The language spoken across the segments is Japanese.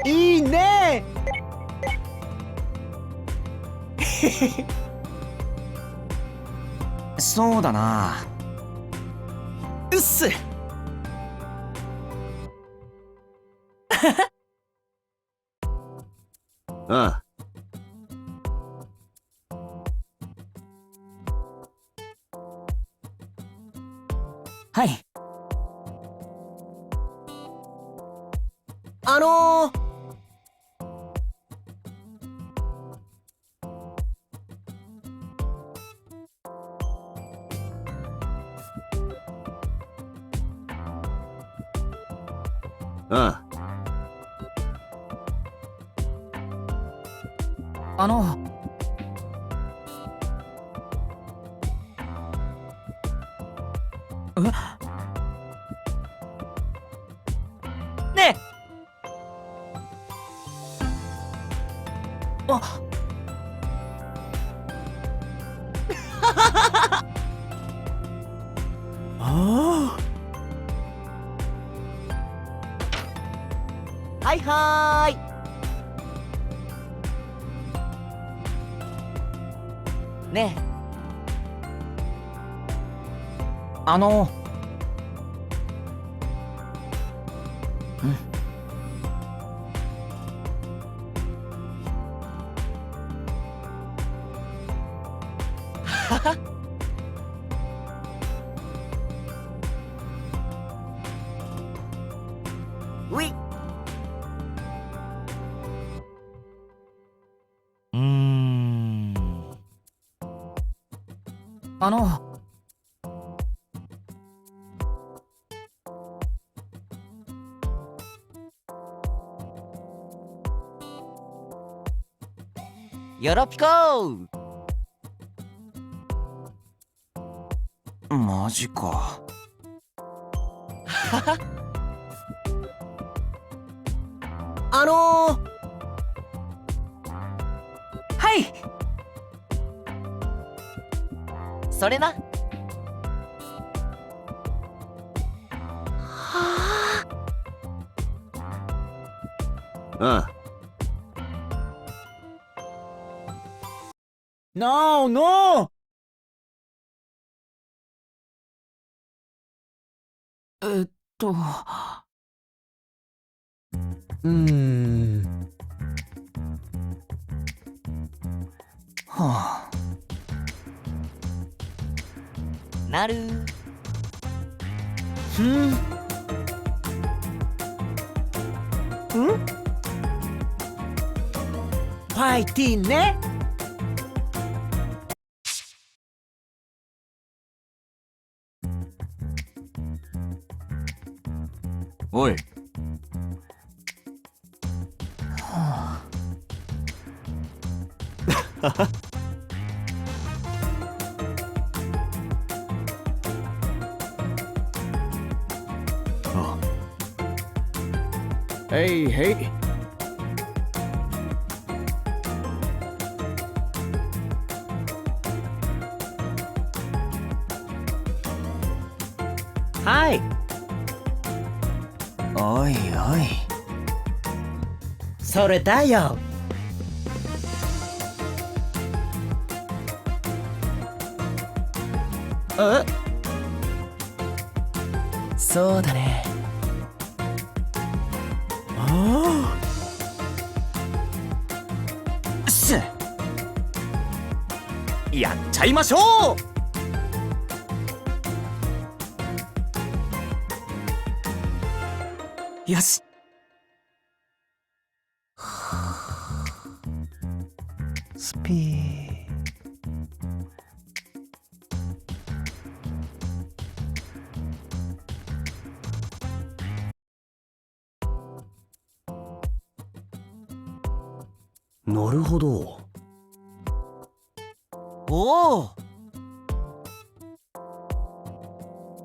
いいね。そうだな。うっす。ああ。はい。あのー、ああの、ねえ。あ。ああ。はいはーい。ねえ。あの、うん。はは。うい。あの、よろぴこー。マジか。はは。あのー、はい。それな。はあ。ああ。ノーノえっと、はあ。ー。なる。うん。ファイティーね。おい。はあ。へいへい。はい。おいおい。それだよ。え？そうだね。あっす。やっちゃいましょう。よし。スピー。なるほど。おお。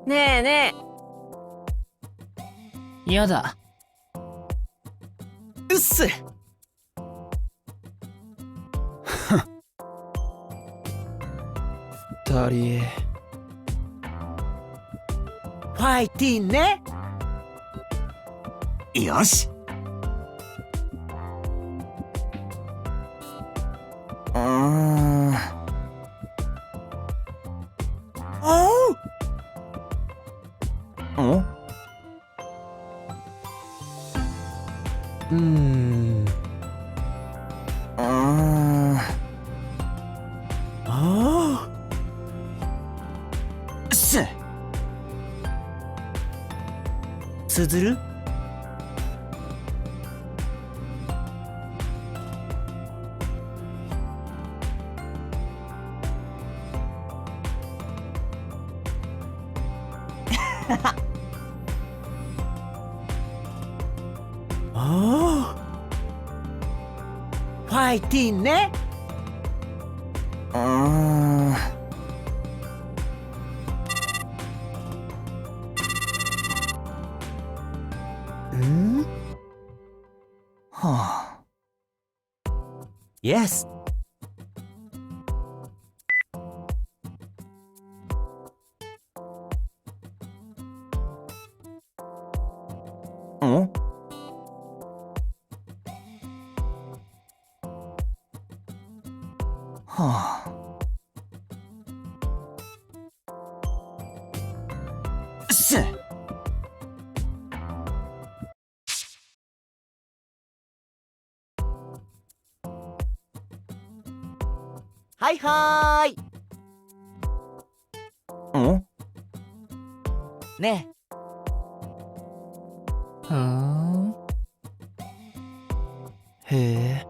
ねえねえ。やだ。うっす。たり。ファイティーね。よし。つづるファイティンね。Yes. ん？はあ。はいはーい。ん？ねふん。へえ。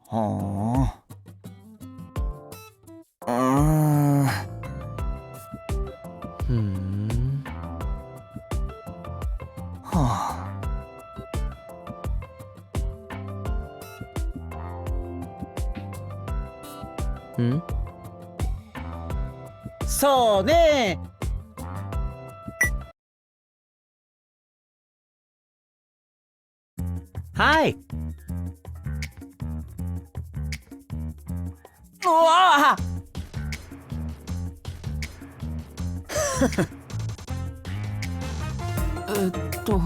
はあ。ふん。はあ。ん？そうね。はい。うわあえっと。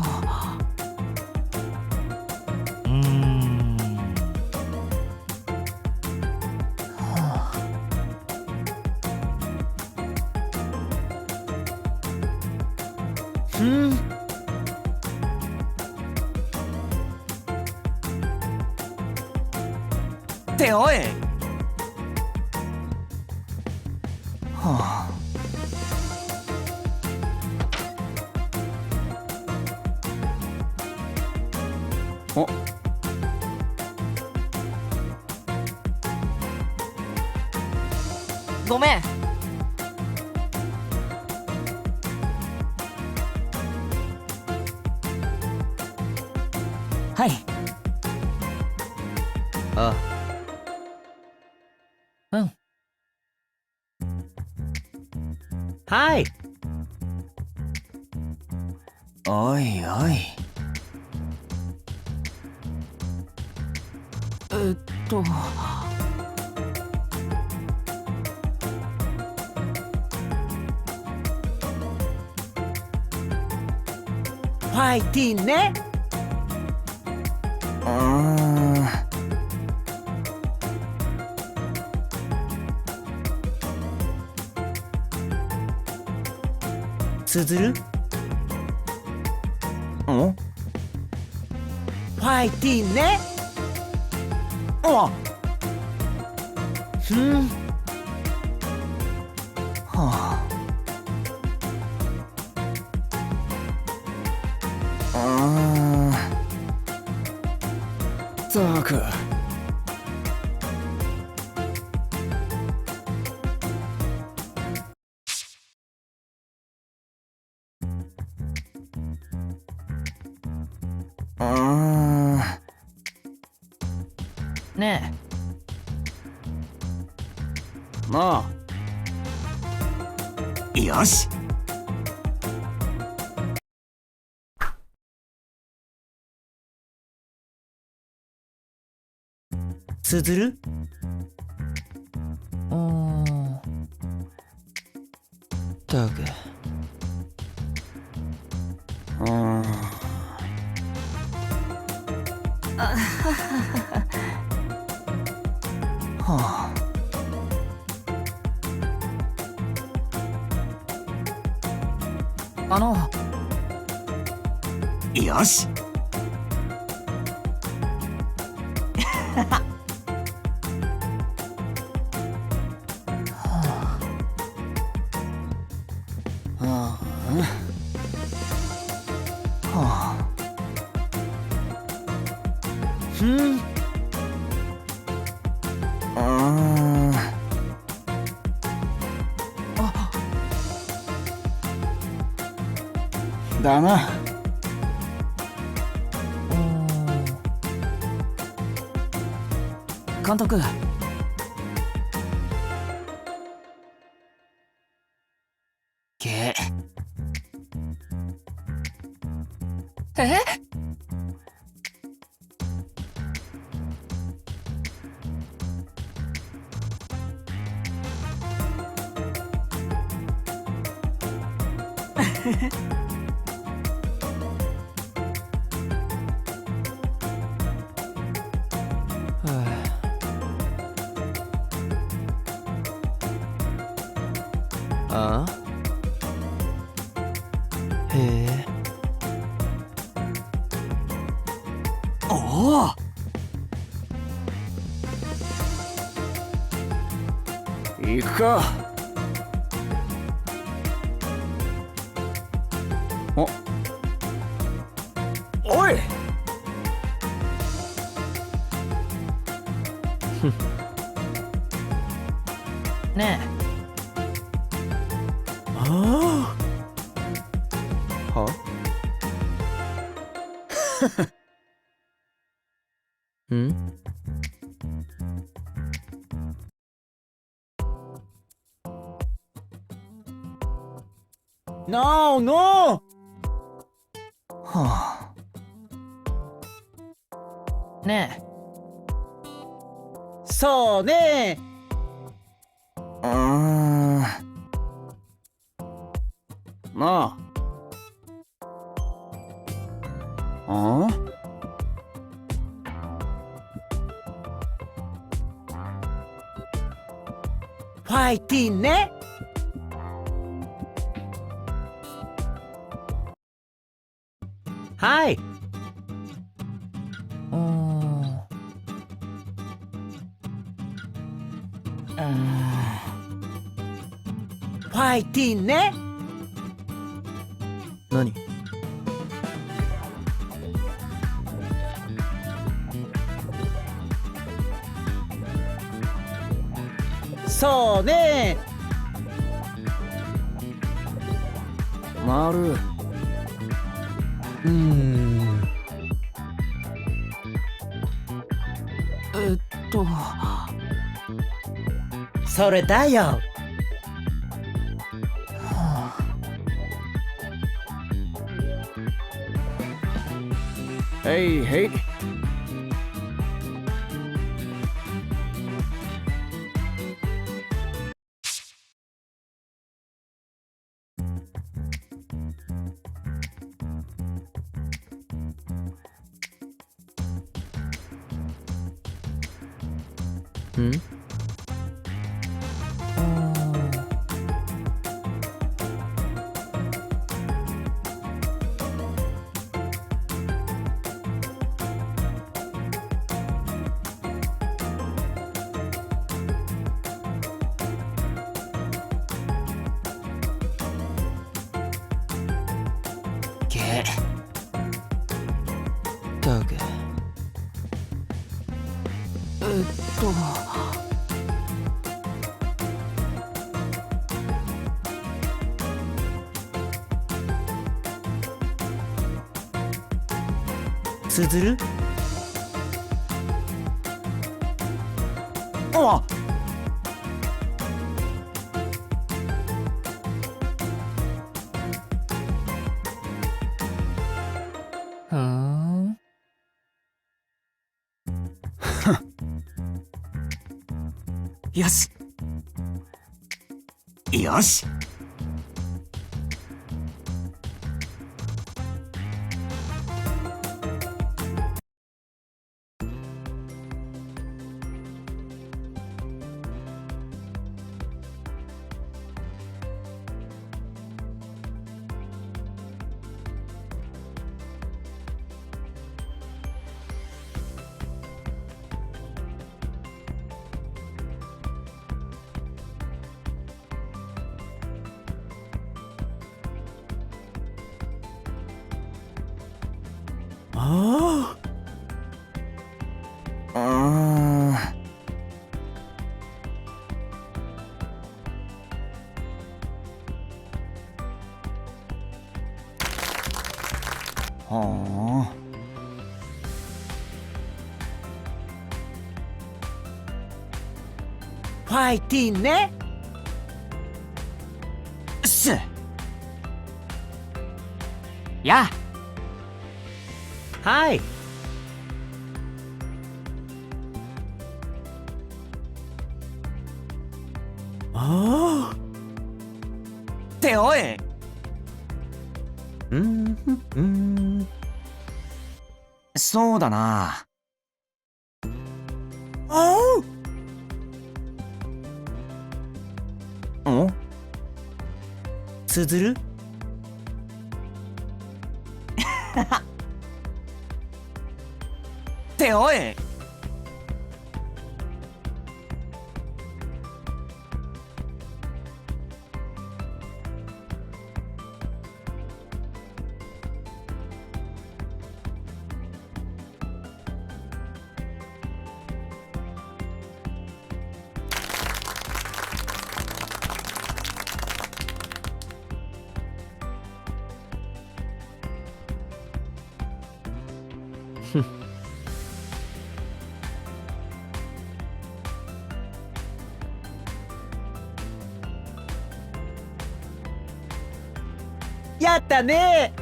っておい。はあ。お。ごめん。はい。あうん。はい。おいおい。と。ファイティンね。つづる？ん？ファイティンね。あ。ふん。はあ。ったく。ねまえ。よし。つづる？ったく。よし。だな。監督。あへえ。おお。行くか。おい。ねああ。はん？No, no! はあ。ねそうね。なあ。ファイティンね。はい。ファイティンね。何？そうね。丸。それだよ。へいへい。だけ。つづる？あ。よし。よし。あうーん。はあ。ファイティーンね。すやはい。ああ。っておい。そうだな。おつづるっておい。やったね。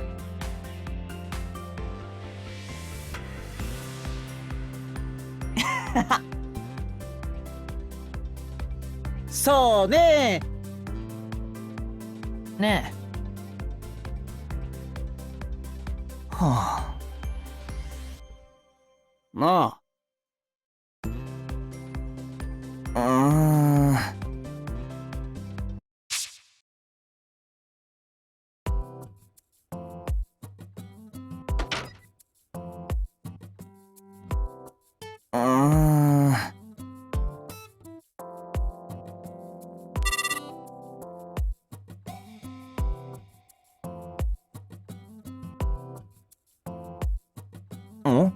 そうね。ねはあ。なあ。おっ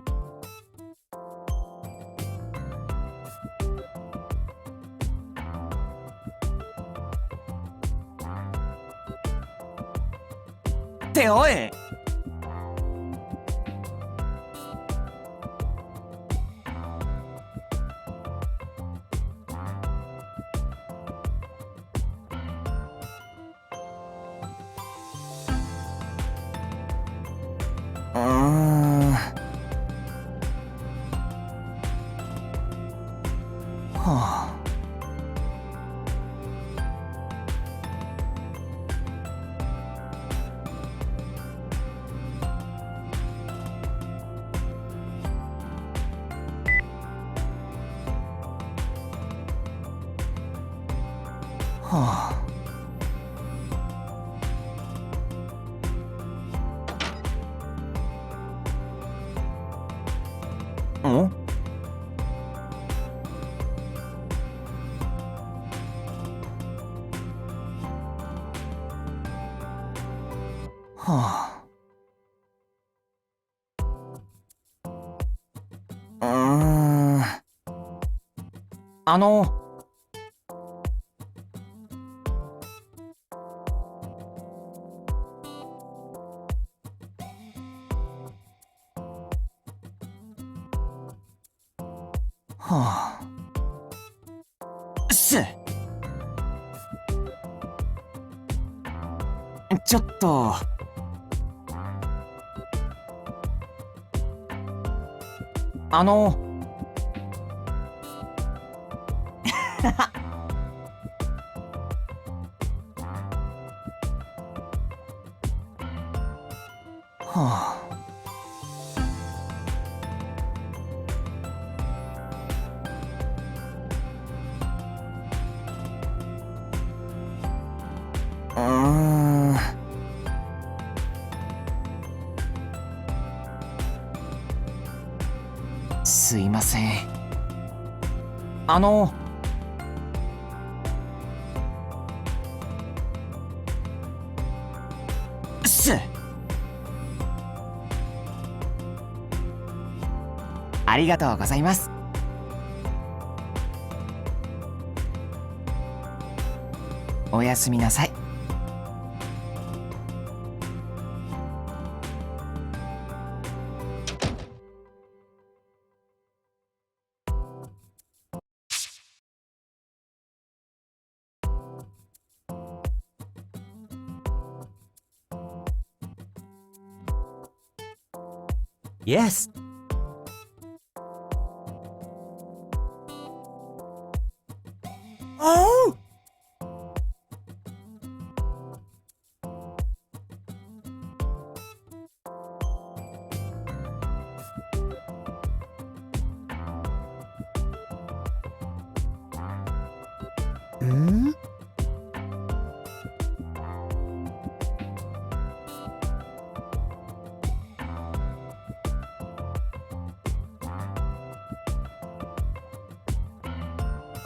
ておい。はあ。はあ。おはあ。あの。はあ。ちょっと。あの。はあ。すいません。あの。ありがとうございます。おやすみなさい。Yes. Oh! Hmm?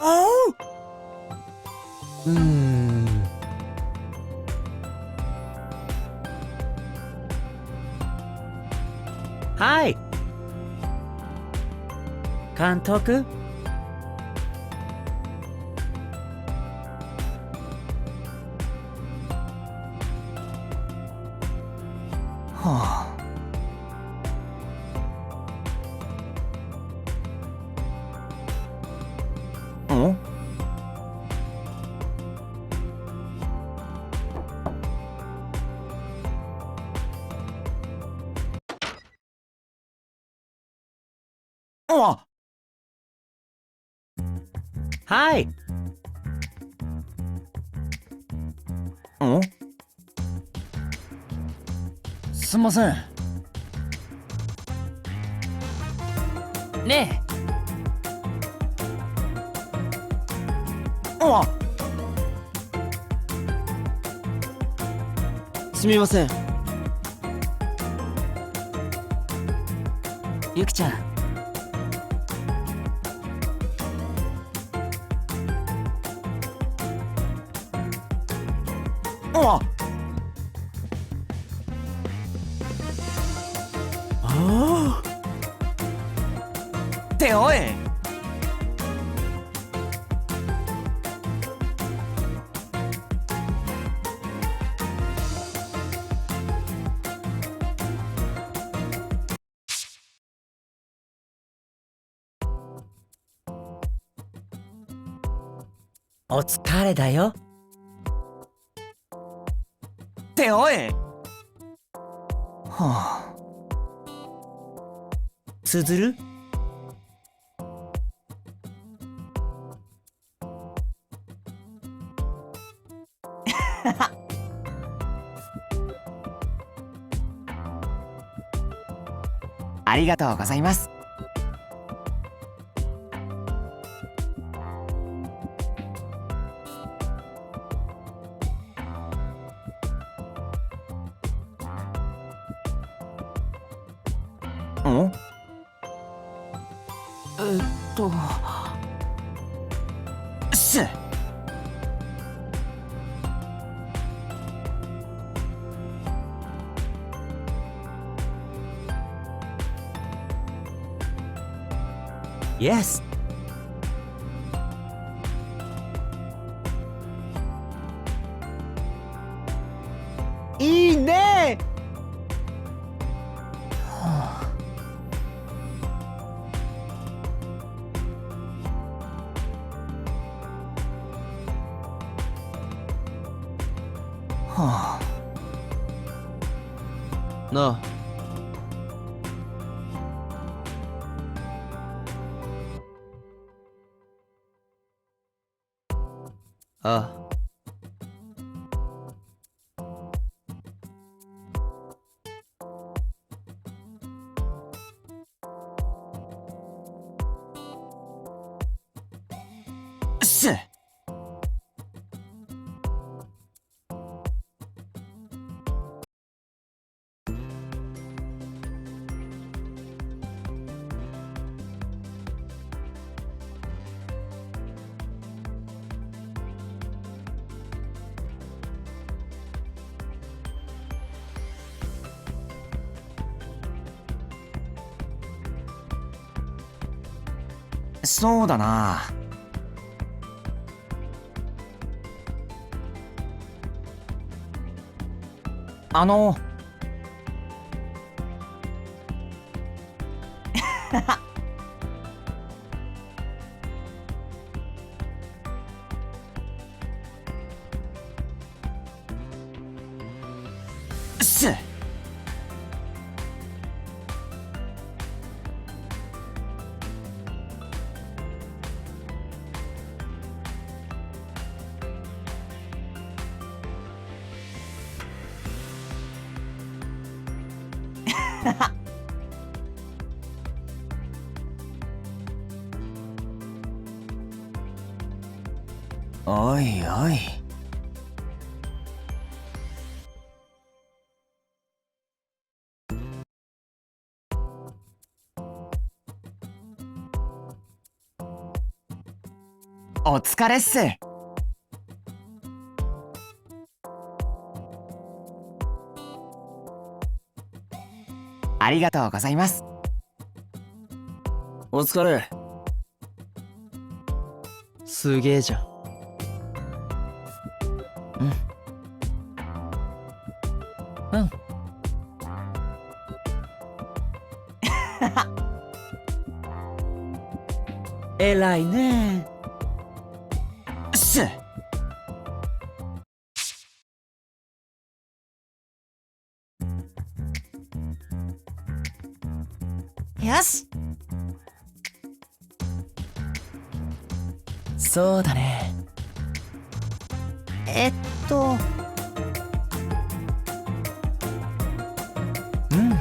Oh! Hi! 監督はあ。ん？あ、Hi! ん？すんません。ねあ、すみません。え、ゆきちゃん。あ、Oh! ておい。お疲れだよ。ておい。はあ。つづるありがとうございます。ん？す。Yes. いいね。はあ。なあ、ああ。す。そうだな。す。おいおい。お疲れっす。ありがとうございます。お疲れ。すげえじゃん。うん。偉いね。す。よし。そうだね。うん。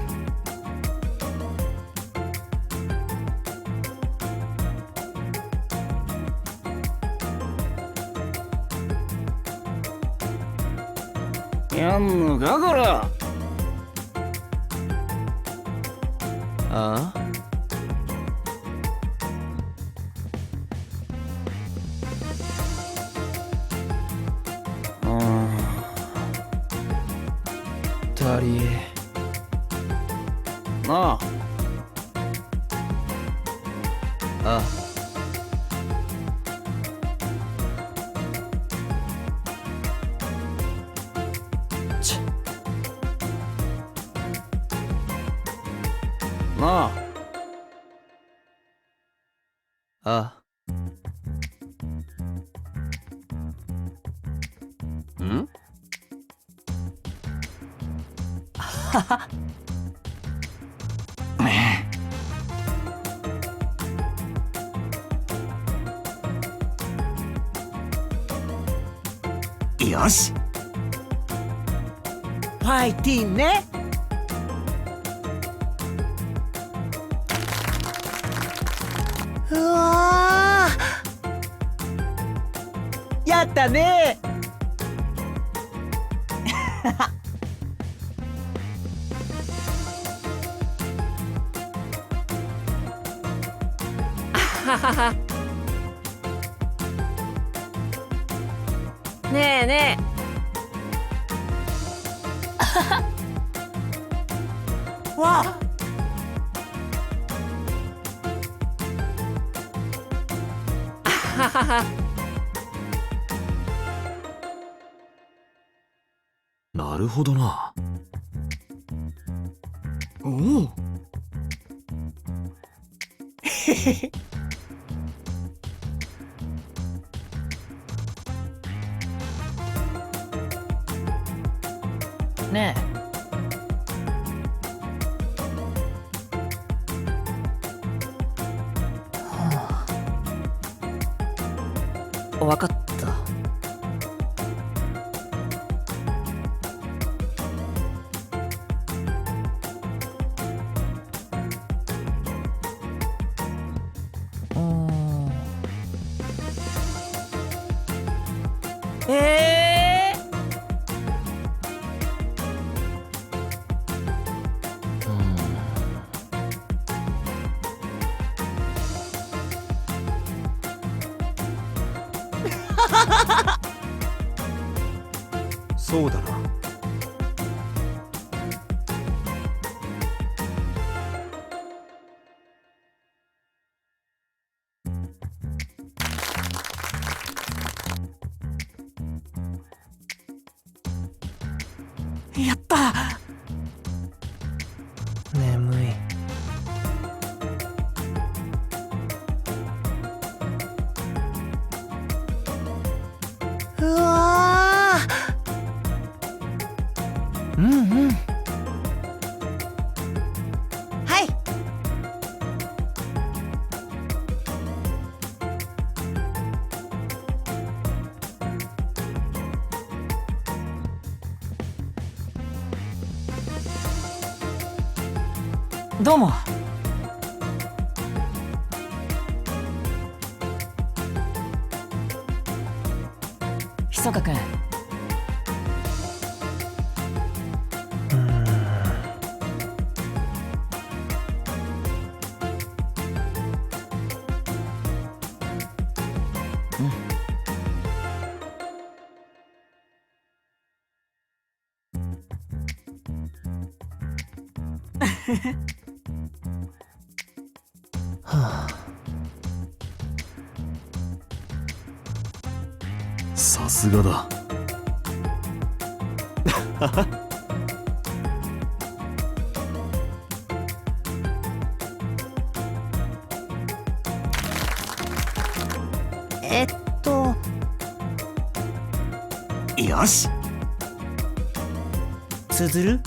やんのかこら。ああ。足りなあ。あちなあ。あん？よし。ファイティーね。うわー、やったね。ねえねわあ。なるほどな。おお。ねえ。わかった。そうだな。やった。眠い。うわうんうん。はい。どうも。ひそかくん。さすがだ。えっとよし。つづる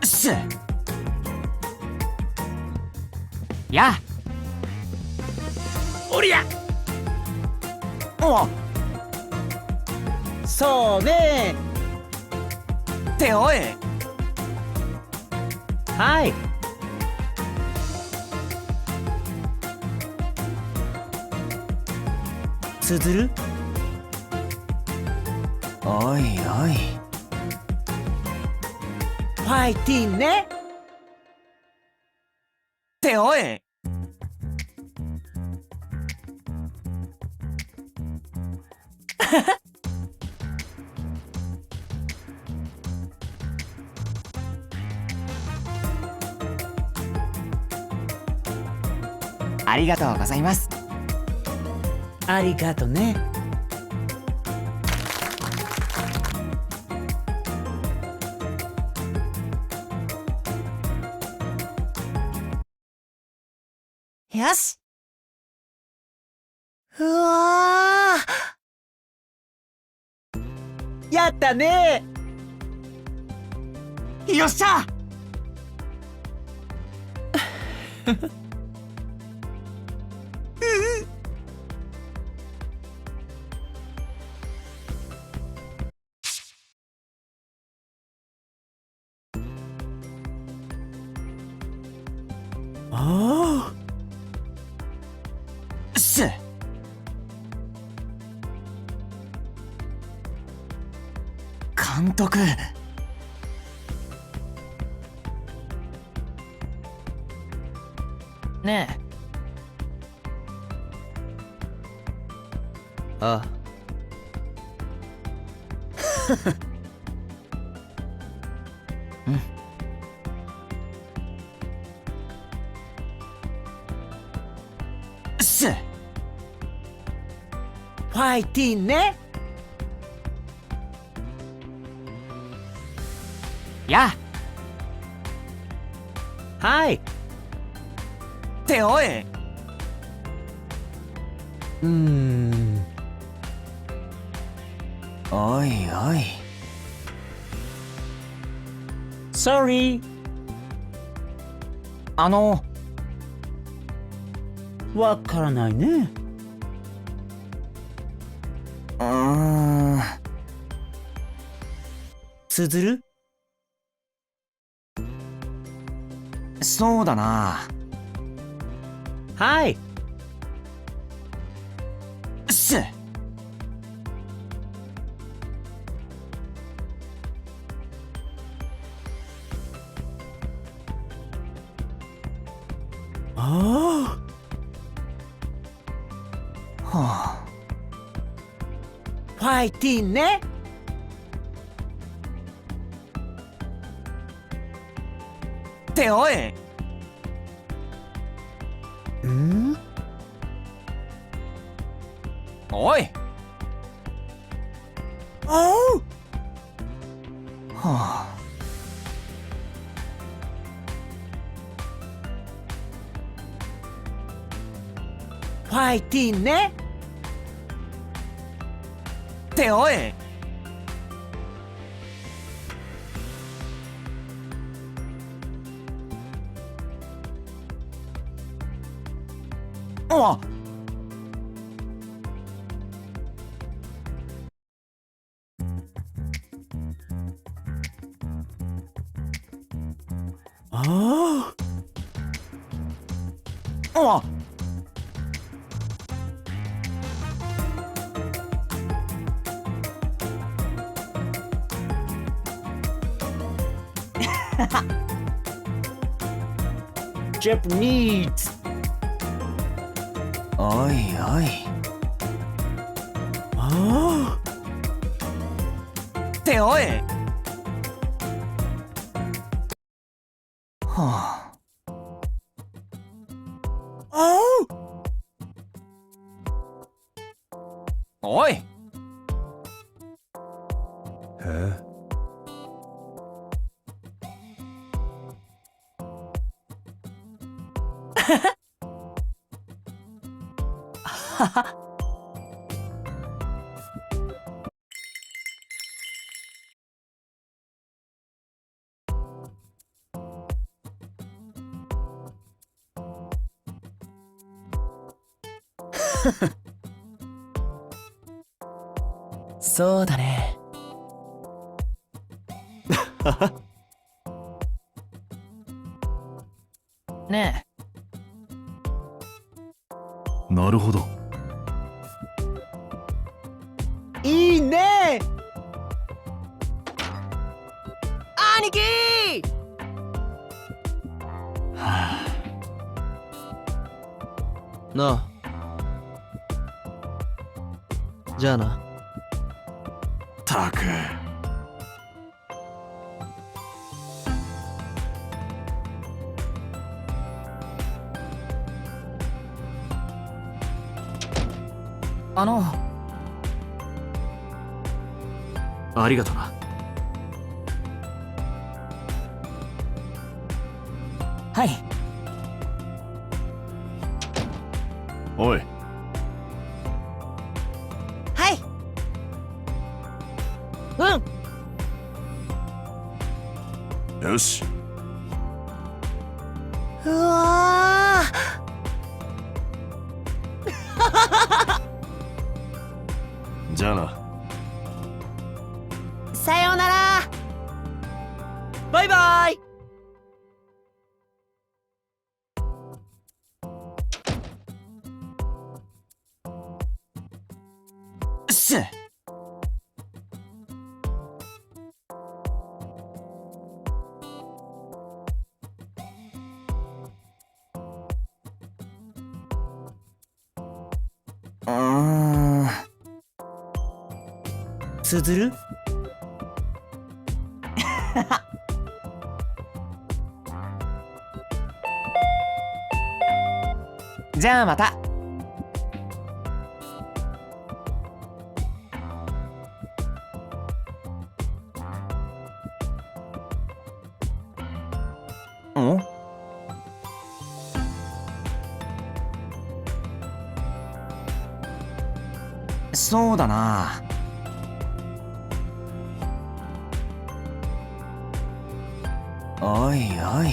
す。や。おりゃ。お。そうね。ておい。はい。つづるおいおい。ファイティーンね。ておい。ありがとうございます。ありがとね。よし。うわー。やったね。よっしゃ。おお。す。監督。ねえ。あうん。す。ファイティーンね。や。はい。ておい。おいおい。Sorry。わからないね。つづるそうだな。はい。す。おお。はあ。ファイティーンね。ておい。おい。おう。はあ。ファイティンね。っておい。あ。ああ。ジャパニーズ。おいおい。あっておい。はあ。おい。へえ。そうだね。ねなるほど。いいね。兄貴なあ。じゃあな。たく。ありがとな。はい。おい。はい。よし。うわじゃあな。さようなら。バイバイ。しっ。つづる。じゃあまた。ん？そうだな。おいおい。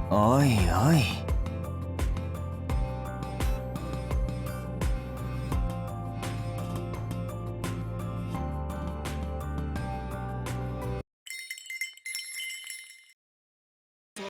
おいおい。